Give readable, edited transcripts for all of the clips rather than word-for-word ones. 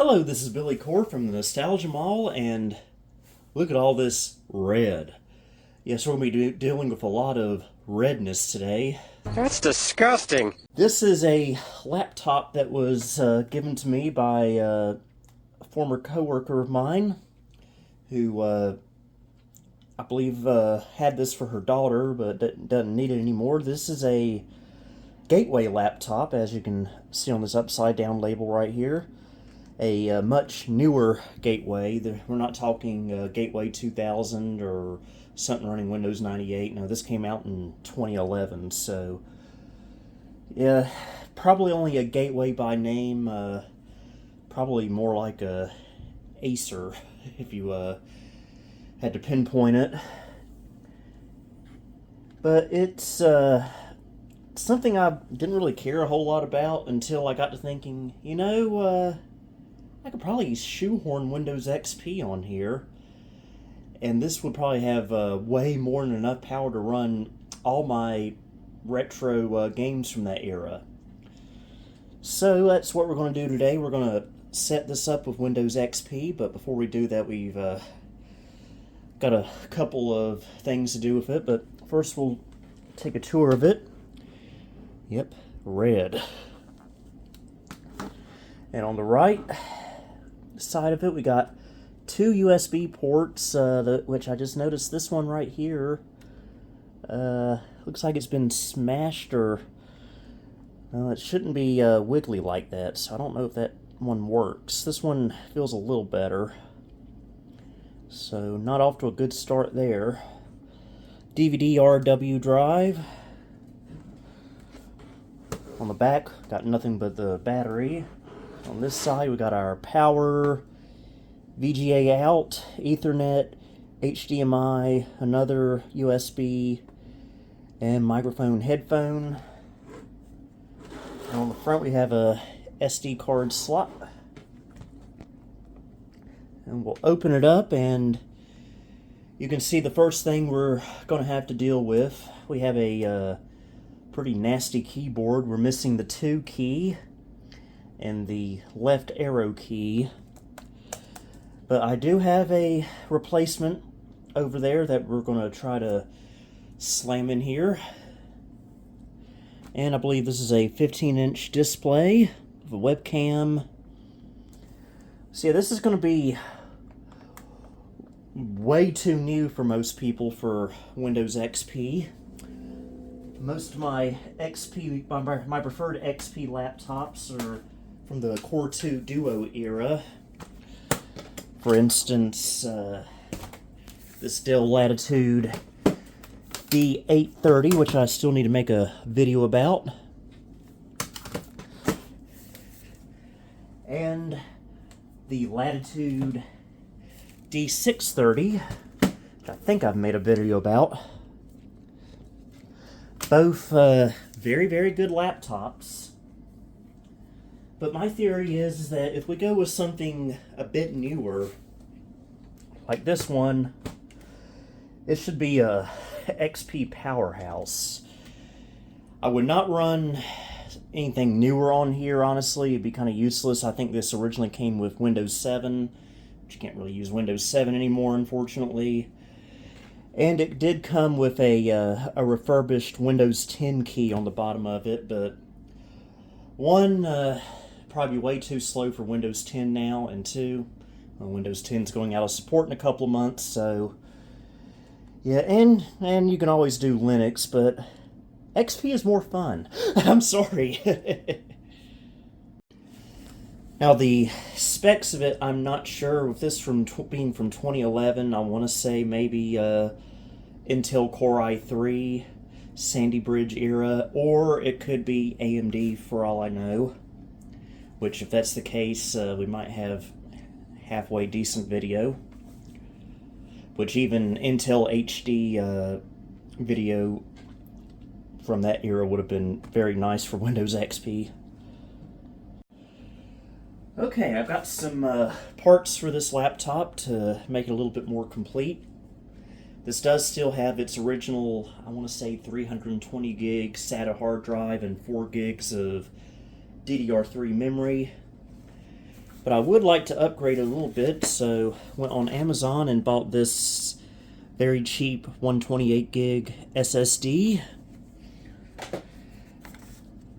Hello, this is Billy Core from the Nostalgia Mall, and look at all this red. Yes, we're going to be dealing with a lot of redness today. That's disgusting. This is a laptop that was given to me by a former coworker of mine who I believe had this for her daughter but doesn't need it anymore. This is a Gateway laptop, as you can see on this upside down label right here. A much newer Gateway. We're not talking Gateway 2000 or something running Windows 98. No, this came out in 2011, so yeah, probably only a Gateway by name. Probably more like a Acer if you had to pinpoint it. But it's something I didn't really care a whole lot about until I got to thinking, I could probably shoehorn Windows XP on here, and this would probably have way more than enough power to run all my retro games from that era. So that's what we're going to do today. We're going to set this up with Windows XP, but before we do that, we've got a couple of things to do with it. But first, we'll take a tour of it. Yep, red. And on the right side of it, we got two USB ports, which I just noticed this one right here looks like it's been smashed, or it shouldn't be wiggly like that, so I don't know if that one works. This one feels a little better, so not off to a good start there. DVD-RW drive. On the back, got nothing but the battery. On this side, we got our power, VGA out, Ethernet, HDMI, another USB, and microphone headphone. And on the front, we have a SD card slot. And we'll open it up, and you can see the first thing we're going to have to deal with. We have a pretty nasty keyboard. We're missing the 2 key and the left arrow key. But I do have a replacement over there that we're going to try to slam in here. And I believe this is a 15-inch display with a webcam. So yeah, this is going to be way too new for most people for Windows XP. Most of my XP, my preferred XP laptops are from the Core 2 Duo era. For instance, this Dell Latitude D830, which I still need to make a video about. And the Latitude D630, which I think I've made a video about. Both very, very good laptops. But my theory is that if we go with something a bit newer, like this one, it should be a XP powerhouse. I would not run anything newer on here, honestly. It'd be kind of useless. I think this originally came with Windows 7, but you can't really use Windows 7 anymore, unfortunately. And it did come with a refurbished Windows 10 key on the bottom of it, but one, probably way too slow for Windows 10 now, and two, Windows 10 is going out of support in a couple of months, so yeah, and you can always do Linux, but XP is more fun. I'm sorry. Now, the specs of it, I'm not sure. With this being from 2011, I want to say maybe Intel Core i3, Sandy Bridge era, or it could be AMD for all I know. Which, if that's the case, we might have halfway decent video. Which even Intel HD video from that era would have been very nice for Windows XP. Okay, I've got some parts for this laptop to make it a little bit more complete. This does still have its original, I want to say 320 gig SATA hard drive and 4 gigs of DDR3 memory. But I would like to upgrade it a little bit, so went on Amazon and bought this very cheap 128 gig SSD.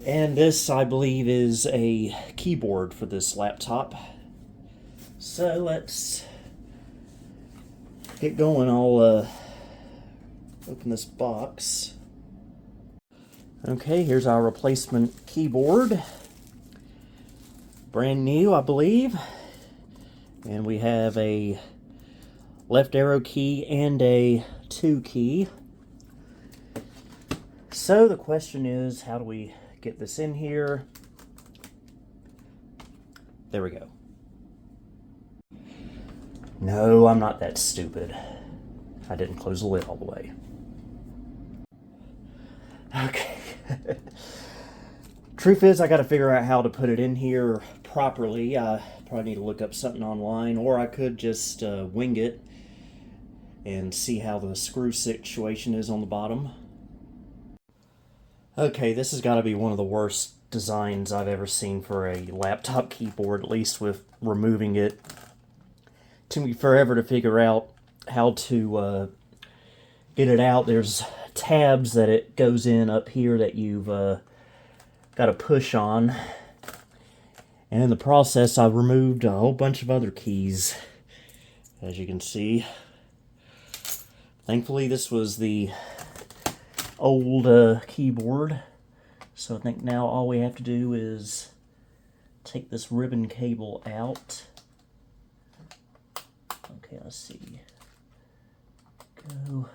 And this, I believe, is a keyboard for this laptop. So let's get going. I'll open this box. Okay, here's our replacement keyboard. Brand new, I believe. And we have a left arrow key and a 2 key. So the question is, how do we get this in here? There we go. No, I'm not that stupid. I didn't close the lid all the way. Okay. Truth is, I got to figure out how to put it in here properly. I probably need to look up something online, or I could just wing it and see how the screw situation is on the bottom. Okay, this has got to be one of the worst designs I've ever seen for a laptop keyboard, at least with removing it. It took me forever to figure out how to get it out. There's tabs that it goes in up here that you've got to push on. And in the process, I removed a whole bunch of other keys, as you can see. Thankfully, this was the old keyboard, so I think now all we have to do is take this ribbon cable out. Okay, let's see. Go.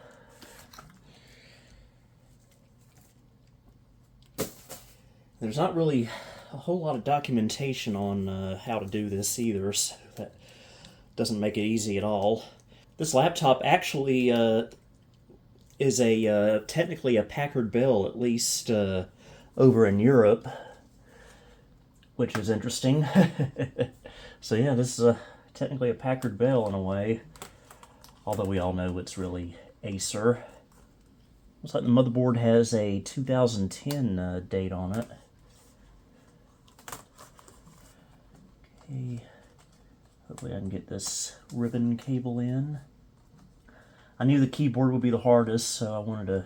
There's not really a whole lot of documentation on how to do this either, so that doesn't make it easy at all. This laptop actually is technically a Packard Bell, at least over in Europe, which is interesting. So yeah, this is technically a Packard Bell in a way, although we all know it's really Acer. Looks like the motherboard has a 2010 date on it. Okay, hopefully I can get this ribbon cable in. I knew the keyboard would be the hardest, so I wanted to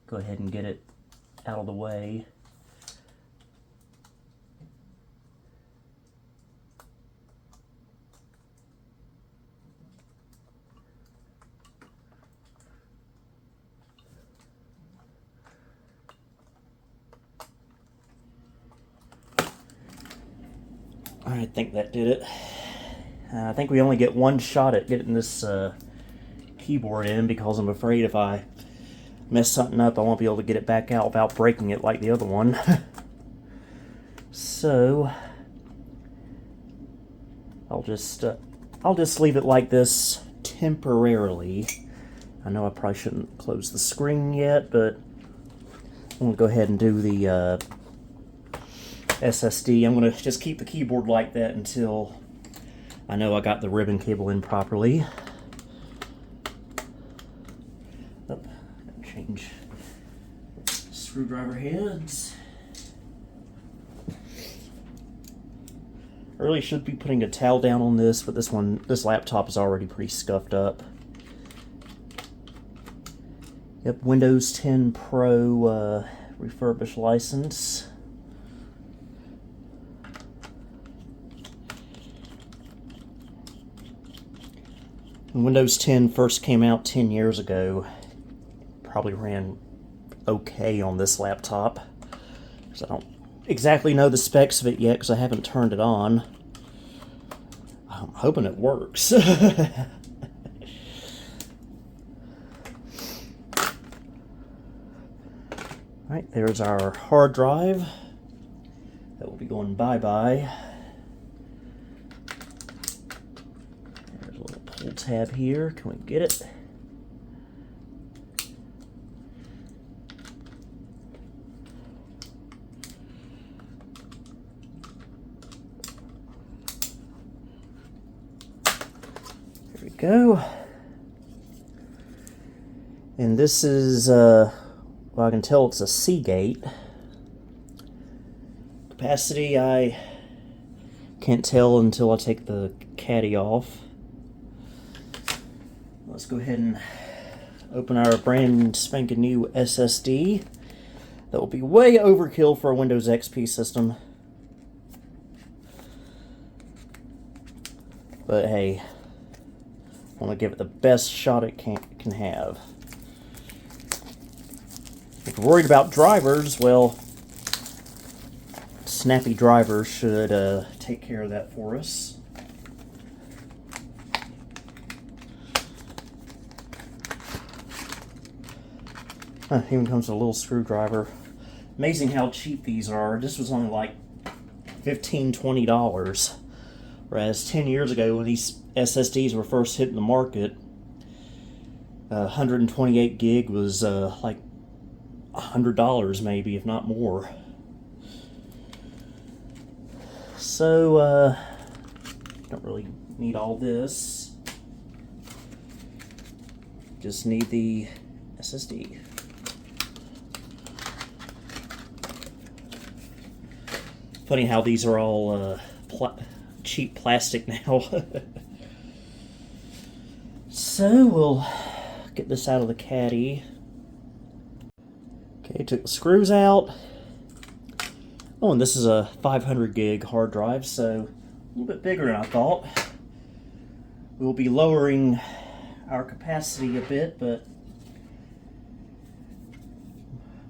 go ahead and get it out of the way. I think that did it. I think we only get one shot at getting this keyboard in, because I'm afraid if I mess something up, I won't be able to get it back out without breaking it like the other one. So I'll just leave it like this temporarily. I know I probably shouldn't close the screen yet, but I'm going to go ahead and do the SSD. I'm going to just keep the keyboard like that until I know I got the ribbon cable in properly. Oh, change screwdriver heads. I really should be putting a towel down on this, but this laptop is already pretty scuffed up. Yep, Windows 10 Pro refurbished license. When Windows 10 first came out 10 years ago, it probably ran okay on this laptop. So I don't exactly know the specs of it yet because I haven't turned it on. I'm hoping it works. Alright, there's our hard drive. That will be going bye-bye. There's a little pull tab here. Can we get it? There we go. And this is, well, I can tell it's a Seagate. Capacity, I Can't tell until I take the caddy off. Let's go ahead and open our brand spanking new SSD. That will be way overkill for a Windows XP system. But hey, I want to give it the best shot it can have. If you're worried about drivers, well, snappy drivers should take care of that for us. Even comes with a little screwdriver. Amazing how cheap these are. This was only like $15, $20. Whereas 10 years ago, when these SSDs were first hitting the market, 128 gig was like $100 maybe, if not more. So, don't really need all this. Just need the SSD. Funny how these are all cheap plastic now. So we'll get this out of the caddy. Okay, took the screws out. Oh, and this is a 500 gig hard drive, so a little bit bigger than I thought. We'll be lowering our capacity a bit, but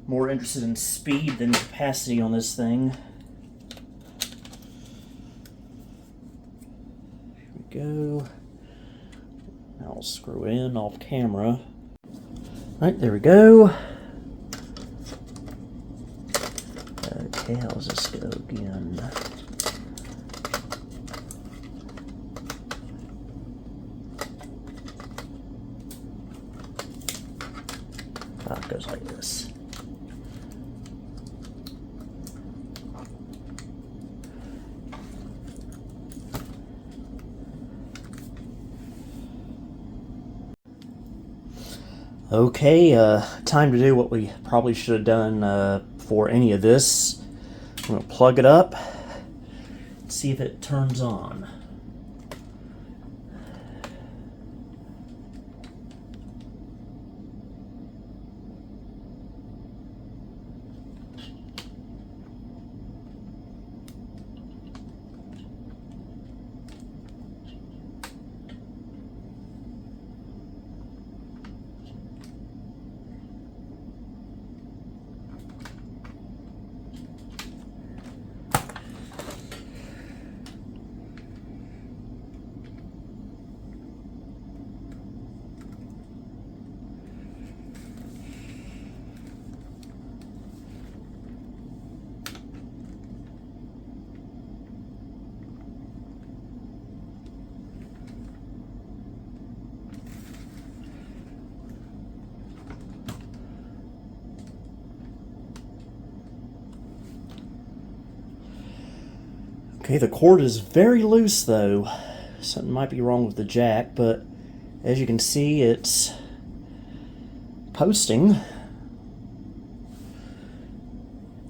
more interested in speed than capacity on this thing. Go. Now I'll screw in off camera. Alright, there we go. Okay, how does this go again? It goes like this. Okay, time to do what we probably should have done for any of this. I'm going to plug it up, see if it turns on. Okay, the cord is very loose though. Something might be wrong with the jack, but as you can see, it's posting.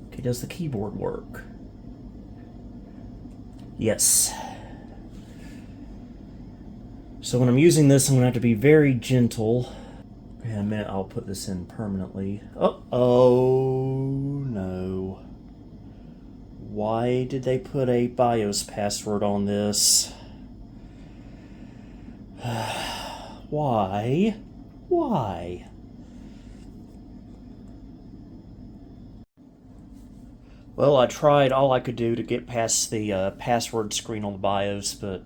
Okay, does the keyboard work? Yes. So when I'm using this, I'm going to have to be very gentle. In a minute, I'll put this in permanently. Oh no. Why did they put a BIOS password on this? Why? Why? Well, I tried all I could do to get past the password screen on the BIOS, but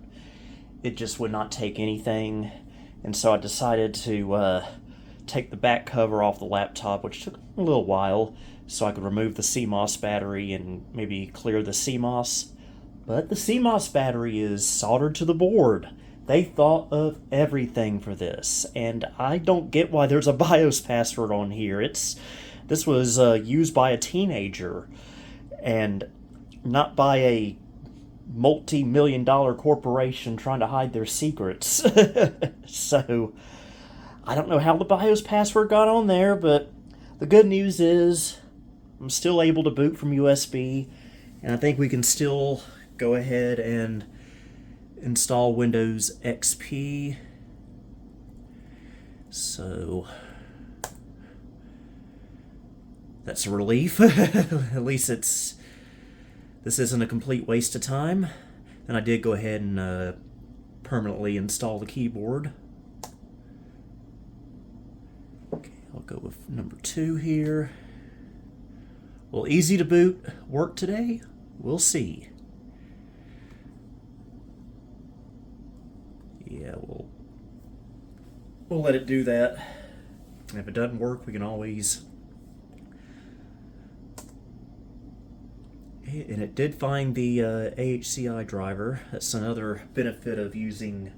it just would not take anything. And so I decided to take the back cover off the laptop, which took a little while, so I could remove the CMOS battery and maybe clear the CMOS. But the CMOS battery is soldered to the board. They thought of everything for this, and I don't get why there's a BIOS password on here. This was used by a teenager, and not by a multi-million-dollar corporation trying to hide their secrets. So, I don't know how the BIOS password got on there, but the good news is I'm still able to boot from USB, and I think we can still go ahead and install Windows XP. So that's a relief. At least this isn't a complete waste of time. And I did go ahead and permanently install the keyboard. Okay, I'll go with number 2 here. Will Easy to Boot work today? We'll see. Yeah, we'll let it do that. And if it doesn't work, we can always... And it did find the AHCI driver. That's another benefit of using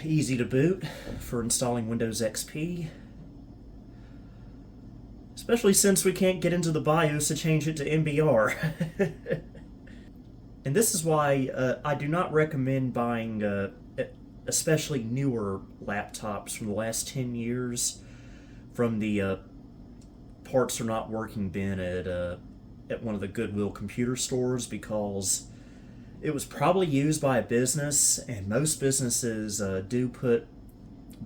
Easy to Boot for installing Windows XP. Especially since we can't get into the BIOS to change it to MBR. And this is why I do not recommend buying especially newer laptops from the last 10 years from the parts are not working bin at one of the Goodwill computer stores, because it was probably used by a business, and most businesses do put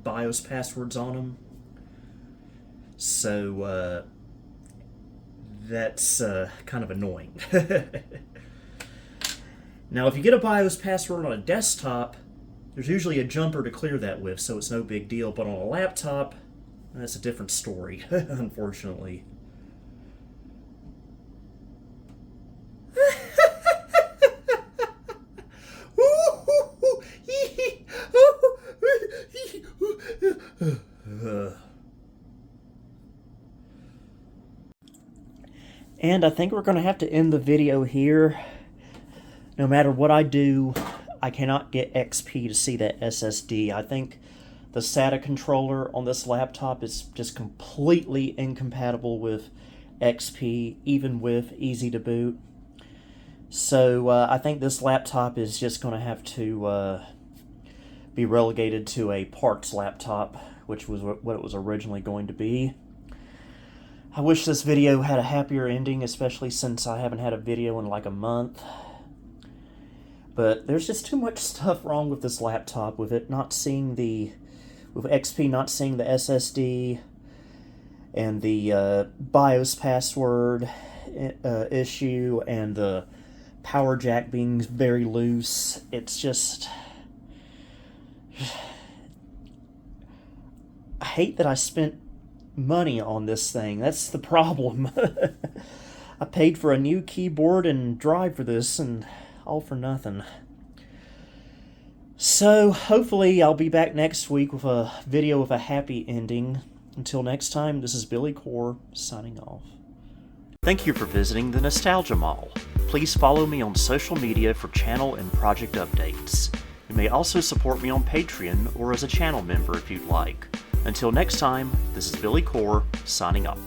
BIOS passwords on them. So that's kind of annoying. Now, if you get a BIOS password on a desktop, there's usually a jumper to clear that with, so it's no big deal. But on a laptop, that's a different story, unfortunately. And I think we're going to have to end the video here. No matter what I do, I cannot get XP to see that SSD. I think the SATA controller on this laptop is just completely incompatible with XP, even with Easy to Boot. So I think this laptop is just going to have to be relegated to a parts laptop, which was what it was originally going to be. I wish this video had a happier ending, especially since I haven't had a video in like a month. But there's just too much stuff wrong with this laptop, with it not seeing with XP not seeing the SSD, and the BIOS password issue, and the power jack being very loose. It's just... I hate that I spent money on this thing. That's the problem. I paid for a new keyboard and drive for this, and all for nothing. So, hopefully I'll be back next week with a video with a happy ending. Until next time, this is Billy Core, signing off. Thank you for visiting the Nostalgia Mall. Please follow me on social media for channel and project updates. You may also support me on Patreon or as a channel member if you'd like. Until next time, this is Billy Core, signing off.